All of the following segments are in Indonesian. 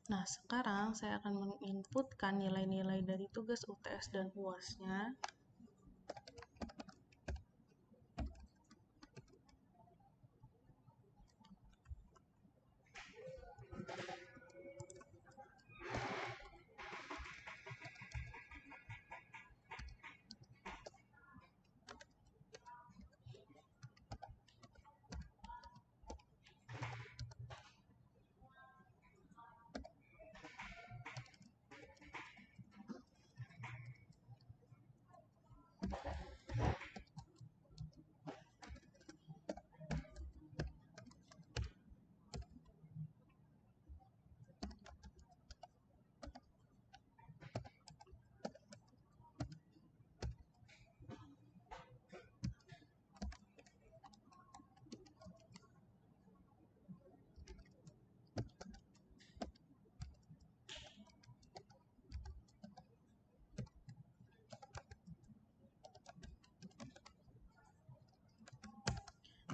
Nah, sekarang saya akan menginputkan nilai-nilai dari tugas UTS dan UAS-nya.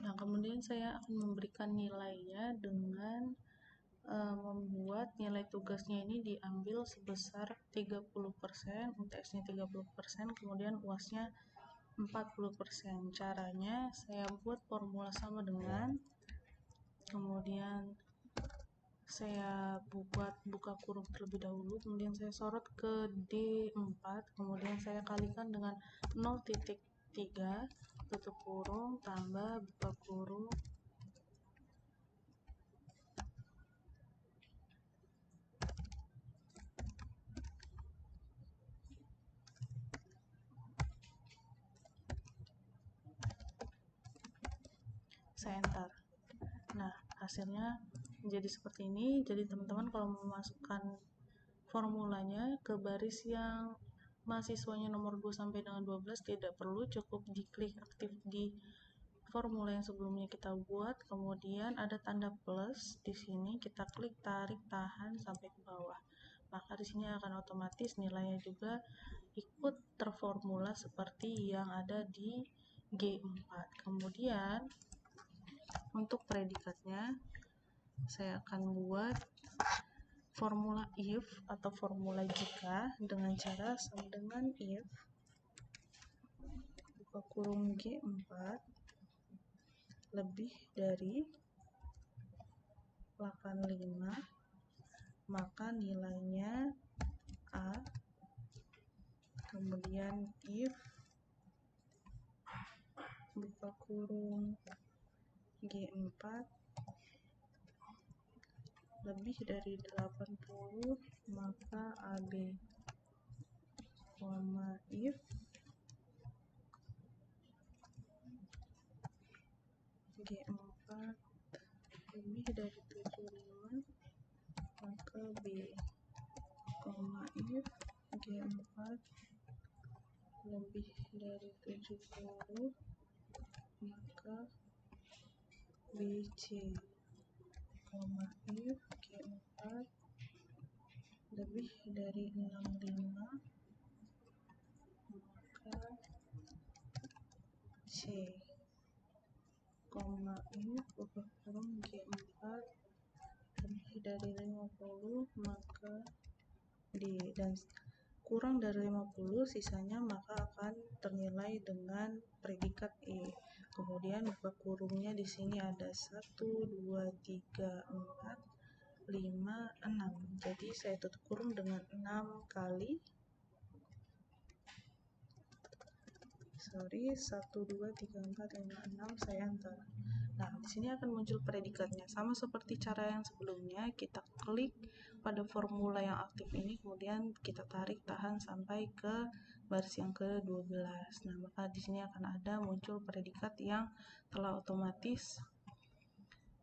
Nah, kemudian saya akan memberikan nilainya dengan membuat nilai tugasnya ini diambil sebesar 30%, UTS-nya 30%, kemudian UAS-nya 40%. Caranya saya buat formula sama dengan, kemudian saya buka kurung terlebih dahulu, kemudian saya sorot ke D4, kemudian saya kalikan dengan 0,3, tutup kurung, tambah, buka kurung, saya enter. Nah, hasilnya menjadi seperti ini. Jadi teman-teman kalau memasukkan formulanya ke baris yang mahasiswanya nomor 2 sampai dengan 12 tidak perlu, cukup diklik aktif di formula yang sebelumnya kita buat, kemudian ada tanda plus di sini, kita klik tarik tahan sampai ke bawah. Maka di sini akan otomatis nilainya juga ikut terformula seperti yang ada di G4. Kemudian untuk predikatnya saya akan buat formula if atau formula jika dengan cara sama dengan if buka kurung G4 lebih dari 85, maka nilainya A. Kemudian if buka kurung G4 lebih dari 80, maka AB, if G4 lebih dari 75, maka B, if G4 lebih dari 70, maka BC, if G4 lebih dari 65, maka C, if buka kurung G4 lebih dari 50, maka D, dan kurang dari 50 sisanya maka akan ternilai dengan predikat E. Kemudian buka kurungnya di sini ada 1, 2, 3, 4, 5, 6. Jadi saya tutup kurung dengan 6 kali. 1, 2, 3, 4, 5, 6, saya enter. Nah, di sini akan muncul predikatnya. Sama seperti cara yang sebelumnya, kita klik pada formula yang aktif ini, kemudian kita tarik tahan sampai ke baris yang ke-12. Nah, maka di sini akan ada muncul predikat yang telah otomatis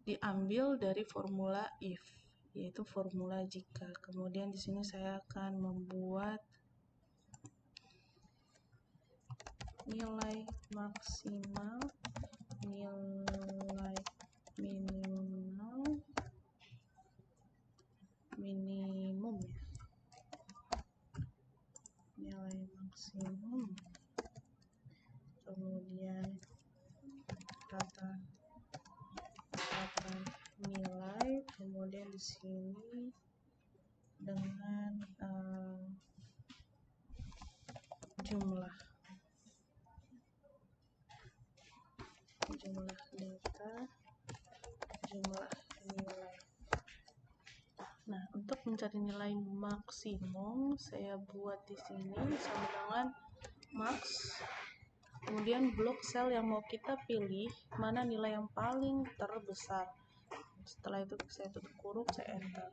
diambil dari formula if, yaitu formula jika. Kemudian di sini saya akan membuat nilai maksimal, nilai minimal, minimum ya, nilai maksimum, kemudian rata nilai, kemudian di sini dengan jumlah data, jumlah nilai. Nah, untuk mencari nilai maksimum, saya buat di sini sama dengan max, kemudian blok sel yang mau kita pilih, mana nilai yang paling terbesar. Setelah itu saya tutup kurung, saya enter.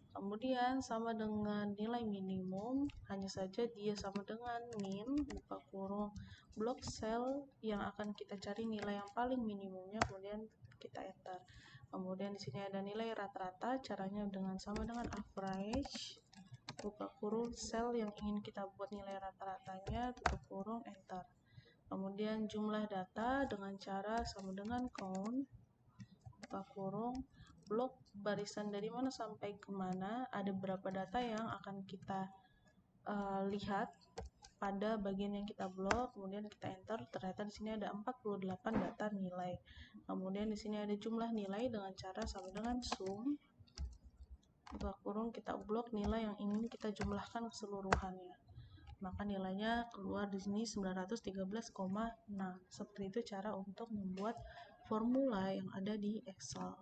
Kemudian sama dengan nilai minimum, hanya saja dia sama dengan min, buka kurung, blok sel yang akan kita cari nilai yang paling minimumnya, kemudian kita enter. Kemudian di sini ada nilai rata-rata, caranya dengan sama dengan average, buka kurung, sel yang ingin kita buat nilai rata-ratanya, tutup kurung, enter. Kemudian jumlah data dengan cara sama dengan count, buka kurung, blok barisan dari mana sampai kemana, ada berapa data yang akan kita lihat pada bagian yang kita blok, kemudian kita enter. Ternyata di sini ada 48 data nilai. Kemudian di sini ada jumlah nilai dengan cara sama dengan sum, buka kurung, kita blok nilai yang ingin kita jumlahkan keseluruhannya. Maka nilainya keluar di sini 913,6. Seperti itu cara untuk membuat formula yang ada di Excel.